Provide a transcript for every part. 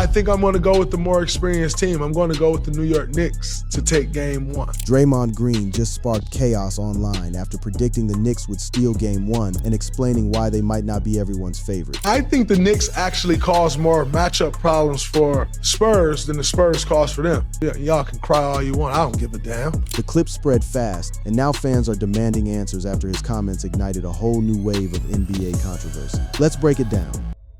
think I'm going to go with the more experienced team. I'm going to go with the New York Knicks to take Game 1. Draymond Green just sparked chaos online after predicting the Knicks would steal Game 1 and explaining why they might not be everyone's favorite. I think the Knicks actually cause more matchup problems for Spurs than the Spurs cause for them. Yeah, y'all can cry all you want. I don't give a damn. The clip spread fast, and now fans are demanding answers after his comments ignited a whole new wave of NBA controversy. Let's break it down.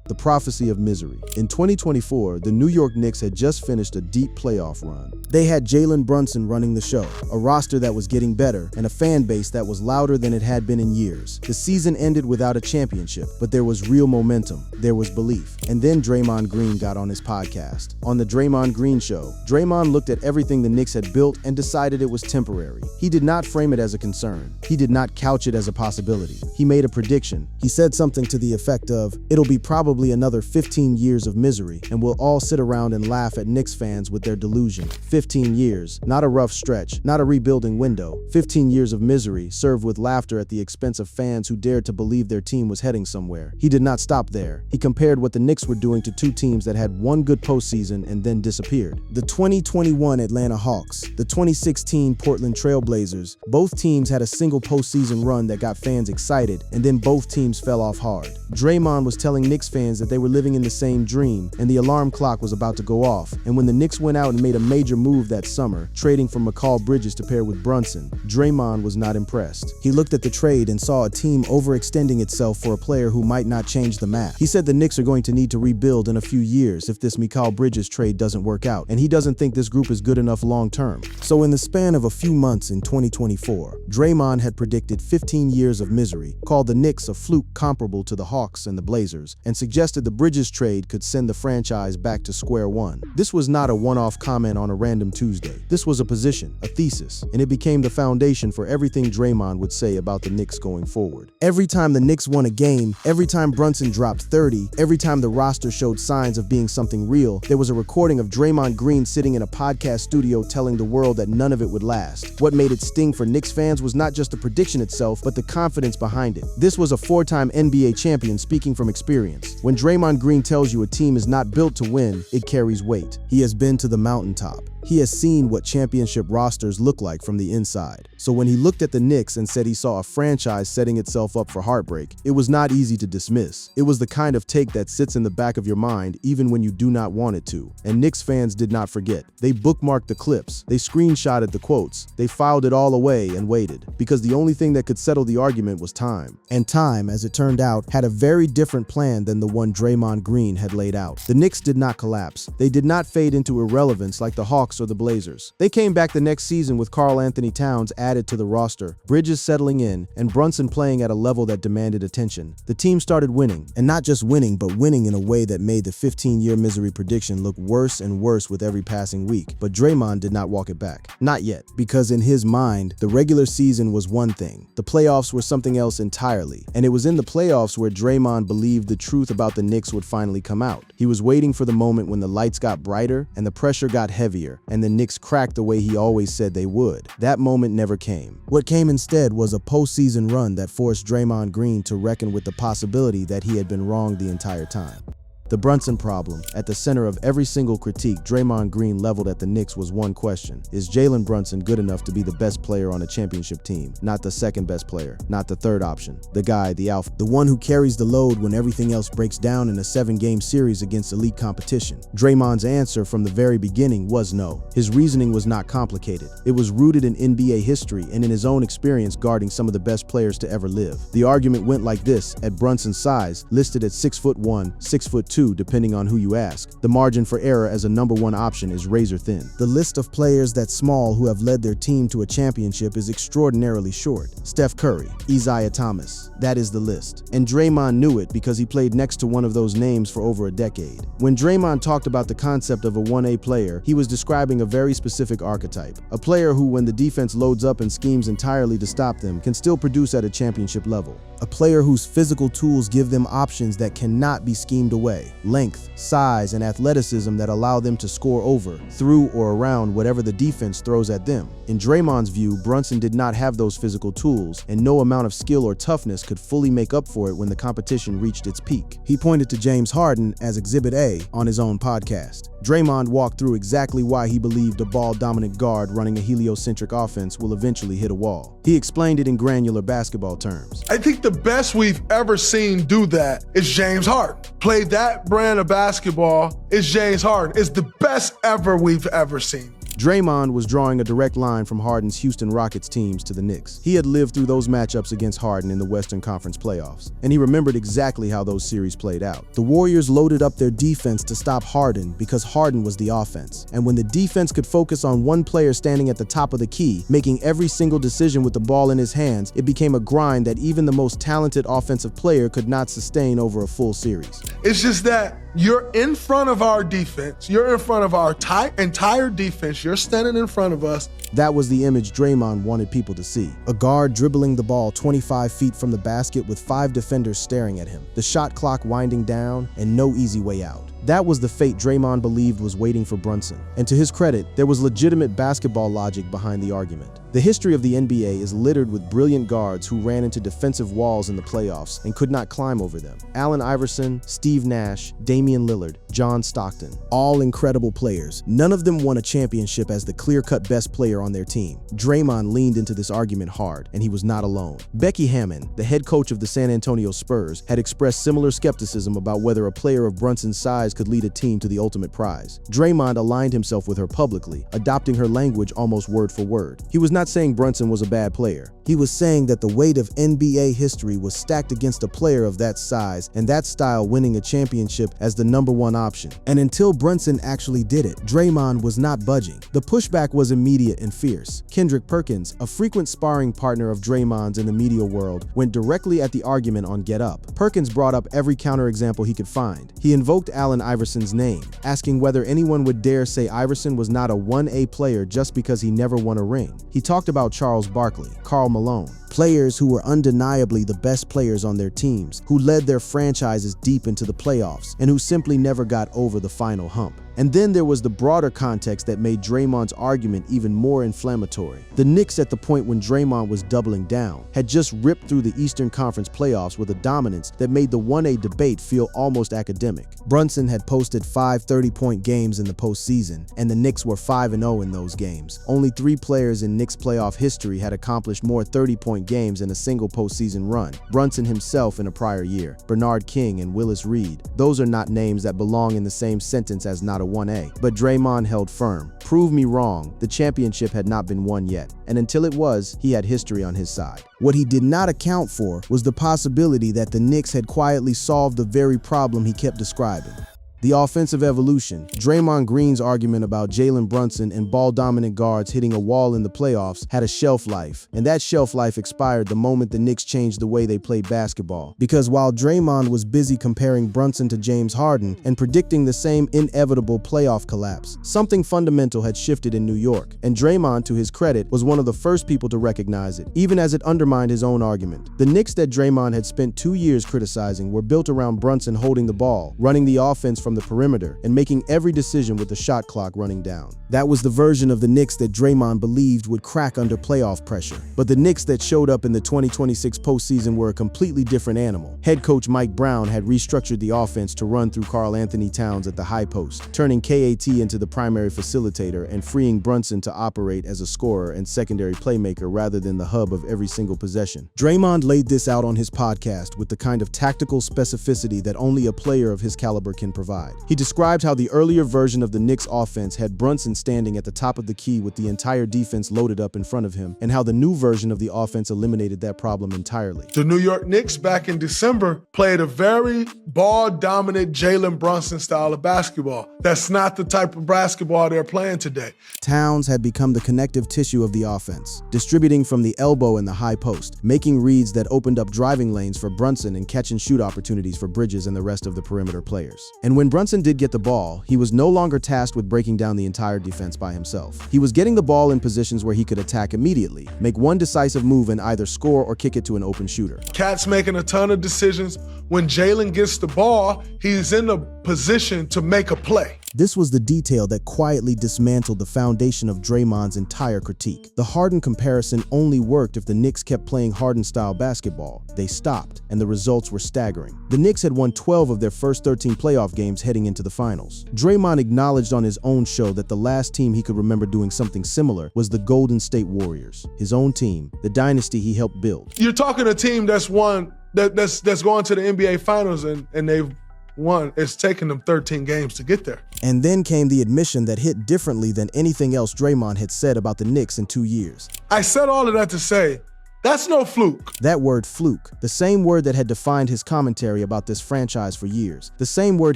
The prophecy of misery. In 2024, the New York Knicks had just finished a deep playoff run. They had Jalen Brunson running the show, a roster that was getting better, and a fan base that was louder than it had been in years. The season ended without a championship, but there was real momentum. There was belief. And then Draymond Green got on his podcast. On the Draymond Green Show, Draymond looked at everything the Knicks had built and decided it was temporary. He did not frame it as a concern. He did not couch it as a possibility. He made a prediction. He said something to the effect of, "It'll be probably another 15 years of misery, and we'll all sit around and laugh at Knicks fans with their delusion." 15 years, not a rough stretch, not a rebuilding window. 15 years of misery, served with laughter at the expense of fans who dared to believe their team was heading somewhere. He did not stop there. He compared what the Knicks were doing to two teams that had one good postseason and then disappeared. The 2021 Atlanta Hawks, the 2016 Portland Trail Blazers, both teams had a single postseason run that got fans excited, and then both teams fell off hard. Draymond was telling Knicks fans that they were living in the same dream, and the alarm clock was about to go off. And when the Knicks went out and made a major move that summer, trading for McCall Bridges to pair with Brunson, Draymond was not impressed. He looked at the trade and saw a team overextending itself for a player who might not change the math. He said the Knicks are going to need to rebuild in a few years if this McCall Bridges trade doesn't work out, and he doesn't think this group is good enough long term. So in the span of a few months in 2024, Draymond had predicted 15 years of misery, called the Knicks a fluke comparable to the Hawks and the Blazers, and suggested the Bridges trade could send the franchise back to square one. This was not a one-off comment on a random Tuesday. This was a position, a thesis, and it became the foundation for everything Draymond would say about the Knicks going forward. Every time the Knicks won a game, every time Brunson dropped 30, every time the roster showed signs of being something real, there was a recording of Draymond Green sitting in a podcast studio telling the world that none of it would last. What made it sting for Knicks fans was not just the prediction itself, but the confidence behind it. This was a four-time NBA champion speaking from experience. When Draymond Green tells you a team is not built to win, it carries weight. He has been to the mountaintop. He has seen what championship rosters look like from the inside. So when he looked at the Knicks and said he saw a franchise setting itself up for heartbreak, it was not easy to dismiss. It was the kind of take that sits in the back of your mind even when you do not want it to. And Knicks fans did not forget. They bookmarked the clips, they screenshotted the quotes, they filed it all away and waited, because the only thing that could settle the argument was time. And time, as it turned out, had a very different plan than the one Draymond Green had laid out. The Knicks did not collapse. They did not fade into irrelevance like the Hawks or the Blazers. They came back the next season with Karl Anthony Towns added to the roster, Bridges settling in, and Brunson playing at a level that demanded attention. The team started winning, and not just winning, but winning in a way that made the 15-year misery prediction look worse and worse with every passing week. But Draymond did not walk it back. Not yet, because in his mind, the regular season was one thing. The playoffs were something else entirely, and it was in the playoffs where Draymond believed the truth about the Knicks would finally come out. He was waiting for the moment when the lights got brighter and the pressure got heavier, and the Knicks cracked the way he always said they would. That moment never came. What came instead was a postseason run that forced Draymond Green to reckon with the possibility that he had been wrong the entire time. The Brunson problem. At the center of every single critique Draymond Green leveled at the Knicks was one question: is Jalen Brunson good enough to be the best player on a championship team? Not the second best player, not the third option, the guy, the alpha, the one who carries the load when everything else breaks down in a 7-game series against elite competition. Draymond's answer from the very beginning was no. His reasoning was not complicated. It was rooted in NBA history and in his own experience guarding some of the best players to ever live. The argument went like this: at Brunson's size, listed at 6'1", 6'2", depending on who you ask, the margin for error as a number one option is razor thin. The list of players that small who have led their team to a championship is extraordinarily short. Steph Curry, Isaiah Thomas, that is the list. And Draymond knew it because he played next to one of those names for over a decade. When Draymond talked about the concept of a 1A player, he was describing a very specific archetype. A player who, when the defense loads up and schemes entirely to stop them, can still produce at a championship level. A player whose physical tools give them options that cannot be schemed away. play, length, size, and athleticism that allow them to score over, through, or around whatever the defense throws at them. In Draymond's view, Brunson did not have those physical tools, and no amount of skill or toughness could fully make up for it when the competition reached its peak. He pointed to James Harden as Exhibit A on his own podcast. Draymond walked through exactly why he believed a ball-dominant guard running a heliocentric offense will eventually hit a wall. He explained it in granular basketball terms. I think the best we've ever seen do that is James Harden. Play that brand of basketball is James Harden. It's the best ever we've ever seen. Draymond was drawing a direct line from Harden's Houston Rockets teams to the Knicks. He had lived through those matchups against Harden in the Western Conference playoffs, and he remembered exactly how those series played out. The Warriors loaded up their defense to stop Harden because Harden was the offense. And when the defense could focus on one player standing at the top of the key, making every single decision with the ball in his hands, it became a grind that even the most talented offensive player could not sustain over a full series. It's just that you're in front of our defense. You're in front of our entire defense. You're standing in front of us. That was the image Draymond wanted people to see. A guard dribbling the ball 25 feet from the basket with 5 defenders staring at him, the shot clock winding down, and no easy way out. That was the fate Draymond believed was waiting for Brunson. And to his credit, there was legitimate basketball logic behind the argument. The history of the NBA is littered with brilliant guards who ran into defensive walls in the playoffs and could not climb over them. Allen Iverson, Steve Nash, Damian Lillard, John Stockton, all incredible players. None of them won a championship as the clear-cut best player on their team. Draymond leaned into this argument hard, and he was not alone. Becky Hammon, the head coach of the San Antonio Spurs, had expressed similar skepticism about whether a player of Brunson's size could lead a team to the ultimate prize. Draymond aligned himself with her publicly, adopting her language almost word for word. He was not saying Brunson was a bad player. He was saying that the weight of NBA history was stacked against a player of that size and that style winning a championship as the #1 option. And until Brunson actually did it, Draymond was not budging. The pushback was immediate and fierce. Kendrick Perkins, a frequent sparring partner of Draymond's in the media world, went directly at the argument on Get Up. Perkins brought up every counterexample he could find. He invoked Allen Iverson's name, asking whether anyone would dare say Iverson was not a 1A player just because he never won a ring. He talked about Charles Barkley, Karl Malone, players who were undeniably the best players on their teams, who led their franchises deep into the playoffs, and who simply never got over the final hump. And then there was the broader context that made Draymond's argument even more inflammatory. The Knicks, at the point when Draymond was doubling down, had just ripped through the Eastern Conference playoffs with a dominance that made the 1A debate feel almost academic. Brunson had posted 5 30-point games in the postseason, and the Knicks were 5-0 in those games. Only 3 players in Knicks playoff history had accomplished more 30-point games in a single postseason run. Brunson himself in a prior year, Bernard King and Willis Reed. Those are not names that belong in the same sentence as not a 1A. But Draymond held firm. Prove me wrong, the championship had not been won yet. And until it was, he had history on his side. What he did not account for was the possibility that the Knicks had quietly solved the very problem he kept describing. The offensive evolution. Draymond Green's argument about Jalen Brunson and ball-dominant guards hitting a wall in the playoffs had a shelf life, and that shelf life expired the moment the Knicks changed the way they played basketball. Because while Draymond was busy comparing Brunson to James Harden and predicting the same inevitable playoff collapse, something fundamental had shifted in New York, and Draymond, to his credit, was one of the first people to recognize it, even as it undermined his own argument. The Knicks that Draymond had spent 2 years criticizing were built around Brunson holding the ball, running the offense from the perimeter, and making every decision with the shot clock running down. That was the version of the Knicks that Draymond believed would crack under playoff pressure. But the Knicks that showed up in the 2026 postseason were a completely different animal. Head coach Mike Brown had restructured the offense to run through Karl Anthony Towns at the high post, turning KAT into the primary facilitator and freeing Brunson to operate as a scorer and secondary playmaker rather than the hub of every single possession. Draymond laid this out on his podcast with the kind of tactical specificity that only a player of his caliber can provide. He described how the earlier version of the Knicks offense had Brunson standing at the top of the key with the entire defense loaded up in front of him, and how the new version of the offense eliminated that problem entirely. The New York Knicks back in December played a very ball-dominant Jalen Brunson style of basketball. That's not the type of basketball they're playing today. Towns had become the connective tissue of the offense, distributing from the elbow and the high post, making reads that opened up driving lanes for Brunson and catch-and-shoot opportunities for Bridges and the rest of the perimeter players. And when When Brunson did get the ball, he was no longer tasked with breaking down the entire defense by himself. He was getting the ball in positions where he could attack immediately, make one decisive move and either score or kick it to an open shooter. Cat's making a ton of decisions. When Jalen gets the ball, he's in a position to make a play. This was the detail that quietly dismantled the foundation of Draymond's entire critique. The Harden comparison only worked if the Knicks kept playing Harden-style basketball. They stopped, and the results were staggering. The Knicks had won 12 of their first 13 playoff games heading into the finals. Draymond acknowledged on his own show that the last team he could remember doing something similar was the Golden State Warriors, his own team, the dynasty he helped build. You're talking a team that's won, that's going to the NBA Finals, and they've won. It's taken them 13 games to get there. And then came the admission that hit differently than anything else Draymond had said about the Knicks in 2 years. I said all of that to say, that's no fluke. That word fluke, the same word that had defined his commentary about this franchise for years, the same word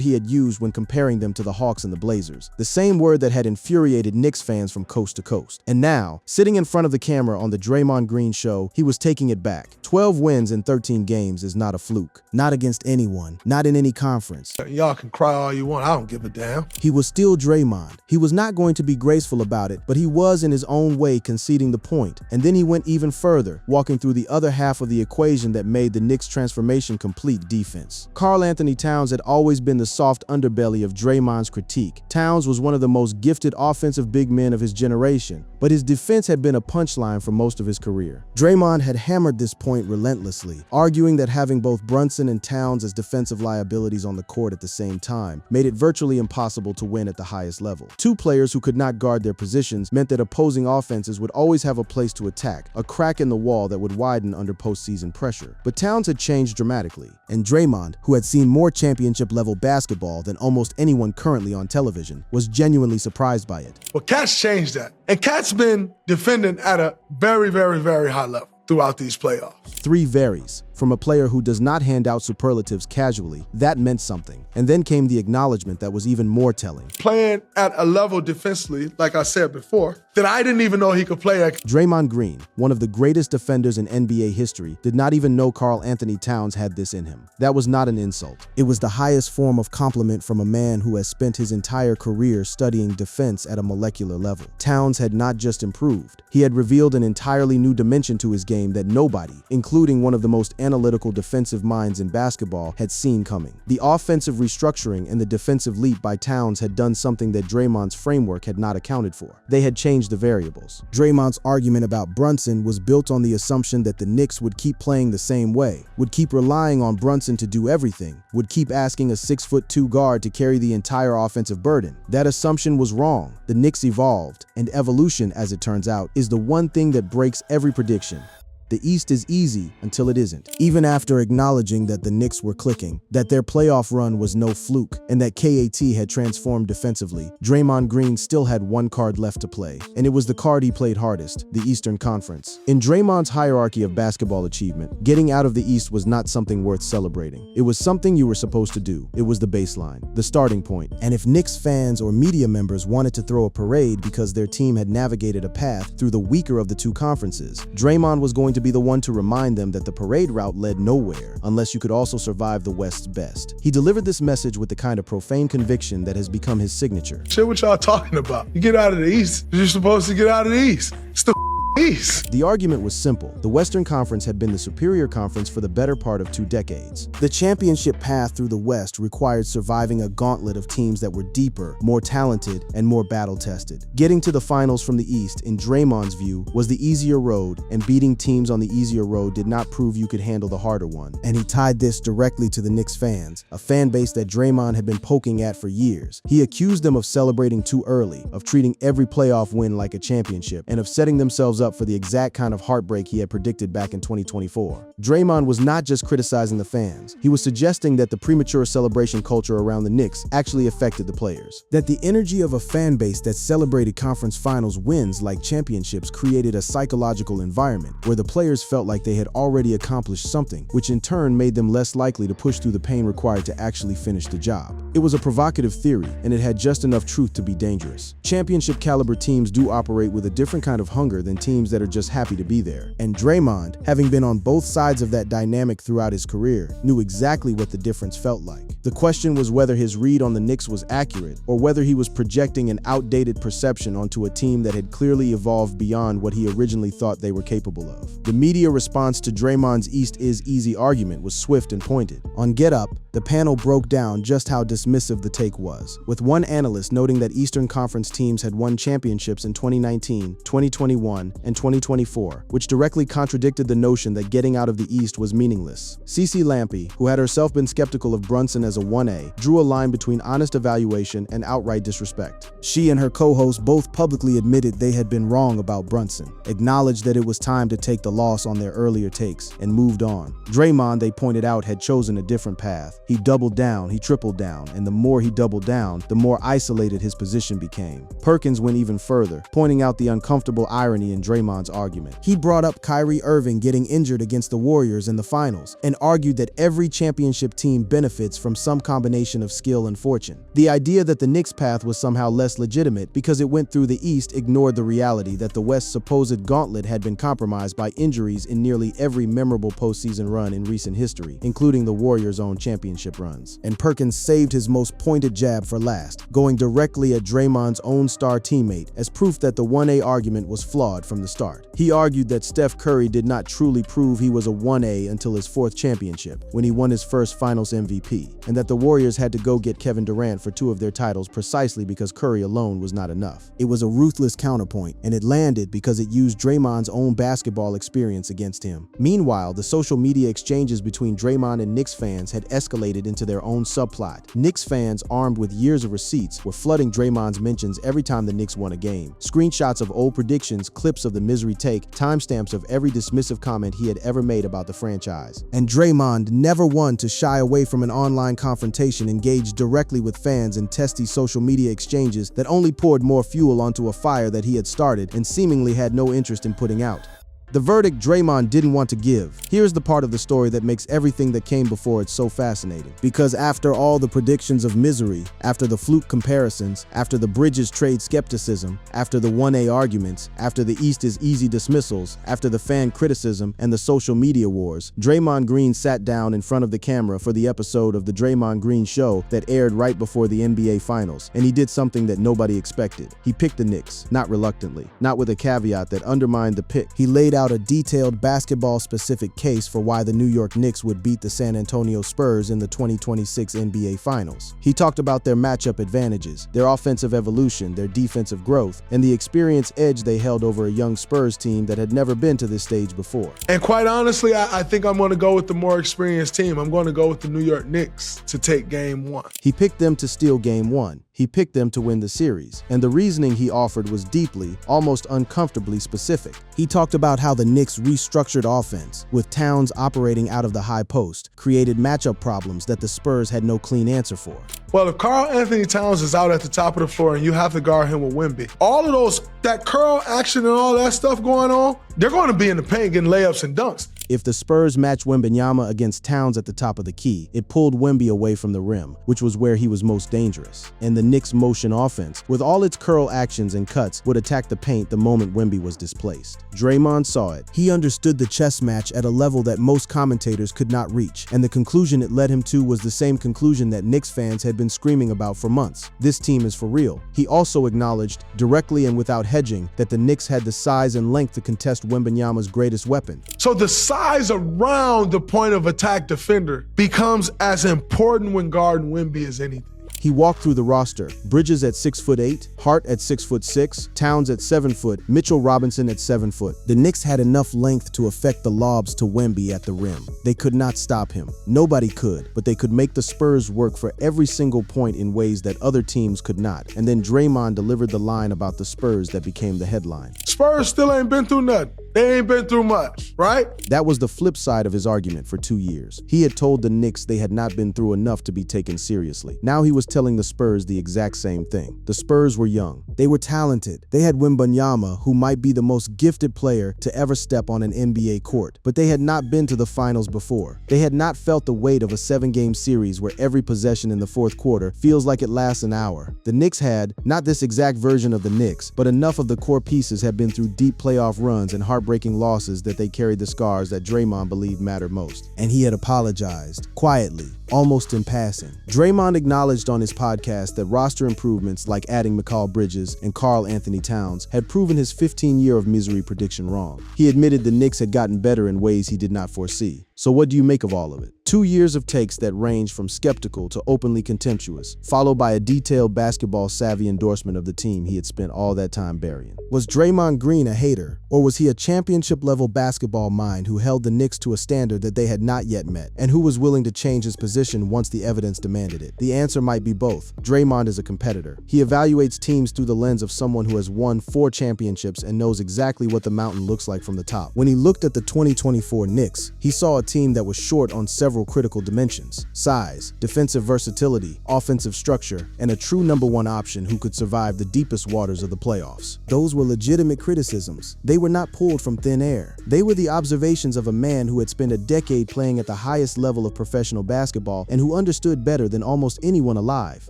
he had used when comparing them to the Hawks and the Blazers, the same word that had infuriated Knicks fans from coast to coast. And now, sitting in front of the camera on the Draymond Green show, he was taking it back. 12 wins in 13 games is not a fluke. Not against anyone, not in any conference. Y'all can cry all you want, I don't give a damn. He was still Draymond. He was not going to be graceful about it, but he was in his own way conceding the point. And then he went even further, walking through the other half of the equation that made the Knicks' transformation complete: defense. Karl Anthony Towns had always been the soft underbelly of Draymond's critique. Towns was one of the most gifted offensive big men of his generation, but his defense had been a punchline for most of his career. Draymond had hammered this point relentlessly, arguing that having both Brunson and Towns as defensive liabilities on the court at the same time made it virtually impossible to win at the highest level. Two players who could not guard their positions meant that opposing offenses would always have a place to attack, a crack in the wall that would widen under postseason pressure. But Towns had changed dramatically, and Draymond, who had seen more championship-level basketball than almost anyone currently on television, was genuinely surprised by it. Well, Cat's changed that. And Cat's been defending at a very, very, very high level throughout these playoffs. 3 varies. From a player who does not hand out superlatives casually, that meant something. And then came the acknowledgement that was even more telling. Playing at a level defensively, like I said before, that I didn't even know he could play at. Draymond Green, one of the greatest defenders in NBA history, did not even know Karl Anthony Towns had this in him. That was not an insult. It was the highest form of compliment from a man who has spent his entire career studying defense at a molecular level. Towns had not just improved. He had revealed an entirely new dimension to his game that nobody, including one of the most analytical defensive minds in basketball, had seen coming. The offensive restructuring and the defensive leap by Towns had done something that Draymond's framework had not accounted for. They had changed the variables. Draymond's argument about Brunson was built on the assumption that the Knicks would keep playing the same way, would keep relying on Brunson to do everything, would keep asking a 6'2" guard to carry the entire offensive burden. That assumption was wrong. The Knicks evolved, and evolution, as it turns out, is the one thing that breaks every prediction. The East is easy until it isn't. Even after acknowledging that the Knicks were clicking, that their playoff run was no fluke, and that KAT had transformed defensively, Draymond Green still had one card left to play, and it was the card he played hardest, the Eastern Conference. In Draymond's hierarchy of basketball achievement, getting out of the East was not something worth celebrating. It was something you were supposed to do. It was the baseline, the starting point. And if Knicks fans or media members wanted to throw a parade because their team had navigated a path through the weaker of the two conferences, Draymond was going to be the one to remind them that the parade route led nowhere unless you could also survive the West's best. He delivered this message with the kind of profane conviction that has become his signature. Shit, what y'all talking about? You get out of the East, you're supposed to get out of the East. It's the East. The argument was simple. The Western Conference had been the superior conference for the better part of 2 decades. The championship path through the West required surviving a gauntlet of teams that were deeper, more talented, and more battle-tested. Getting to the finals from the East, in Draymond's view, was the easier road, and beating teams on the easier road did not prove you could handle the harder one. And he tied this directly to the Knicks fans, a fan base that Draymond had been poking at for years. He accused them of celebrating too early, of treating every playoff win like a championship, and of setting themselves up for the exact kind of heartbreak he had predicted back in 2024. Draymond was not just criticizing the fans. He was suggesting that the premature celebration culture around the Knicks actually affected the players. That the energy of a fan base that celebrated conference finals wins like championships created a psychological environment where the players felt like they had already accomplished something, which in turn made them less likely to push through the pain required to actually finish the job. It was a provocative theory, and it had just enough truth to be dangerous. Championship caliber teams do operate with a different kind of hunger than teams teams that are just happy to be there. And Draymond, having been on both sides of that dynamic throughout his career, knew exactly what the difference felt like. The question was whether his read on the Knicks was accurate, or whether he was projecting an outdated perception onto a team that had clearly evolved beyond what he originally thought they were capable of. The media response to Draymond's East is easy argument was swift and pointed. On Get Up, the panel broke down just how dismissive the take was, with one analyst noting that Eastern Conference teams had won championships in 2019, 2021, and 2024, which directly contradicted the notion that getting out of the East was meaningless. CeCe Lampe, who had herself been skeptical of Brunson as a 1A, drew a line between honest evaluation and outright disrespect. She and her co-host both publicly admitted they had been wrong about Brunson, acknowledged that it was time to take the loss on their earlier takes, and moved on. Draymond, they pointed out, had chosen a different path. He doubled down, he tripled down, and the more he doubled down, the more isolated his position became. Perkins went even further, pointing out the uncomfortable irony in Draymond's argument. He brought up Kyrie Irving getting injured against the Warriors in the finals, and argued that every championship team benefits from some combination of skill and fortune. The idea that the Knicks' path was somehow less legitimate because it went through the East ignored the reality that the West's supposed gauntlet had been compromised by injuries in nearly every memorable postseason run in recent history, including the Warriors' own championship runs. And Perkins saved his most pointed jab for last, going directly at Draymond's own star teammate as proof that the 1A argument was flawed from the start. He argued that Steph Curry did not truly prove he was a 1A until his fourth championship, when he won his first Finals MVP, and that the Warriors had to go get Kevin Durant for 2 of their titles precisely because Curry alone was not enough. It was a ruthless counterpoint, and it landed because it used Draymond's own basketball experience against him. Meanwhile, the social media exchanges between Draymond and Knicks fans had escalated into their own subplot. Knicks fans, armed with years of receipts, were flooding Draymond's mentions every time the Knicks won a game. Screenshots of old predictions, clips of the misery take, timestamps of every dismissive comment he had ever made about the franchise. And Draymond, never one to shy away from an online confrontation, engaged directly with fans in testy social media exchanges that only poured more fuel onto a fire that he had started and seemingly had no interest in putting out. The verdict Draymond didn't want to give. Here's the part of the story that makes everything that came before it so fascinating. Because after all the predictions of misery, after the fluke comparisons, after the Bridges trade skepticism, after the 1A arguments, after the East is easy dismissals, after the fan criticism and the social media wars, Draymond Green sat down in front of the camera for the episode of The Draymond Green Show that aired right before the NBA Finals, and he did something that nobody expected. He picked the Knicks, not reluctantly, not with a caveat that undermined the pick. He laid out a detailed basketball-specific case for why the New York Knicks would beat the San Antonio Spurs in the 2026 NBA Finals. He talked about their matchup advantages, their offensive evolution, their defensive growth, and the experience edge they held over a young Spurs team that had never been to this stage before. And quite honestly, I think I'm going to go with the more experienced team. I'm going to go with the New York Knicks to take Game 1. He picked them to steal Game 1. He picked them to win the series, and the reasoning he offered was deeply, almost uncomfortably specific. He talked about how the Knicks restructured offense, with Towns operating out of the high post, created matchup problems that the Spurs had no clean answer for. Well, if Karl Anthony Towns is out at the top of the floor and you have to guard him with Wemby, all of that curl action and all that stuff going on, they're going to be in the paint getting layups and dunks. If the Spurs matched Wembanyama against Towns at the top of the key, it pulled Wemby away from the rim, which was where he was most dangerous. And the Knicks' motion offense, with all its curl actions and cuts, would attack the paint the moment Wemby was displaced. Draymond saw it. He understood the chess match at a level that most commentators could not reach, and the conclusion it led him to was the same conclusion that Knicks fans had been screaming about for months. This team is for real. He also acknowledged, directly and without hedging, that the Knicks had the size and length to contest Wembanyama's greatest weapon. So the size around the point of attack defender becomes as important when guarding Wemby as anything. He walked through the roster. Bridges at 6'8", Hart at 6'6", Towns at 7 foot, Mitchell Robinson at 7 foot. The Knicks had enough length to affect the lobs to Wemby at the rim. They could not stop him. Nobody could, but they could make the Spurs work for every single point in ways that other teams could not. And then Draymond delivered the line about the Spurs that became the headline. Spurs still ain't been through nothing. They ain't been through much, right? That was the flip side of his argument for 2 years. He had told the Knicks they had not been through enough to be taken seriously. Now he was telling the Spurs the exact same thing. The Spurs were young. They were talented. They had Wembanyama, who might be the most gifted player to ever step on an NBA court. But they had not been to the finals before. They had not felt the weight of a 7-game series where every possession in the fourth quarter feels like it lasts an hour. The Knicks had, not this exact version of the Knicks, but enough of the core pieces had been through deep playoff runs and heartbreaking losses that they carried the scars that Draymond believed mattered most. And he had apologized, quietly, almost in passing. Draymond acknowledged on his podcast that roster improvements like adding Mikal Bridges and Karl Anthony Towns had proven his 15-year of misery prediction wrong. He admitted the Knicks had gotten better in ways he did not foresee. So what do you make of all of it? 2 years of takes that range from skeptical to openly contemptuous, followed by a detailed basketball-savvy endorsement of the team he had spent all that time burying. Was Draymond Green a hater, or was he a championship-level basketball mind who held the Knicks to a standard that they had not yet met, and who was willing to change his position once the evidence demanded it? The answer might be both. Draymond is a competitor. He evaluates teams through the lens of someone who has won 4 championships and knows exactly what the mountain looks like from the top. When he looked at the 2024 Knicks, he saw a team that was short on several critical dimensions: size, defensive versatility, offensive structure, and a true number 1 option who could survive the deepest waters of the playoffs. Those were legitimate criticisms. They were not pulled from thin air. They were the observations of a man who had spent a decade playing at the highest level of professional basketball and who understood better than almost anyone alive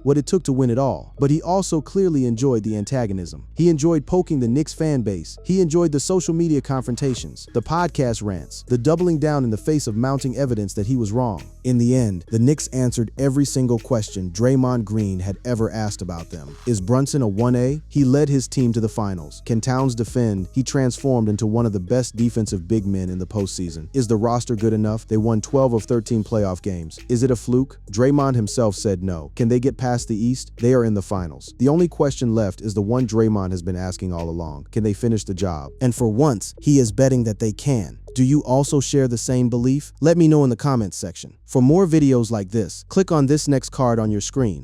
what it took to win it all. But he also clearly enjoyed the antagonism. He enjoyed poking the Knicks fan base. He enjoyed the social media confrontations, the podcast rants, the doubling down in the face of mounting evidence that he was wrong. In the end, the Knicks answered every single question Draymond Green had ever asked about them. Is Brunson a 1A? He led his team to the finals. Can Towns defend? He transformed into one of the best defensive big men in the postseason. Is the roster good enough? They won 12 of 13 playoff games. Is it a fluke? Draymond himself said no. Can they get past the East? They are in the finals. The only question left is the one Draymond has been asking all along. Can they finish the job? And for once, he is betting that they can. Do you also share the same belief? Let me know in the comments section. For more videos like this, click on this next card on your screen.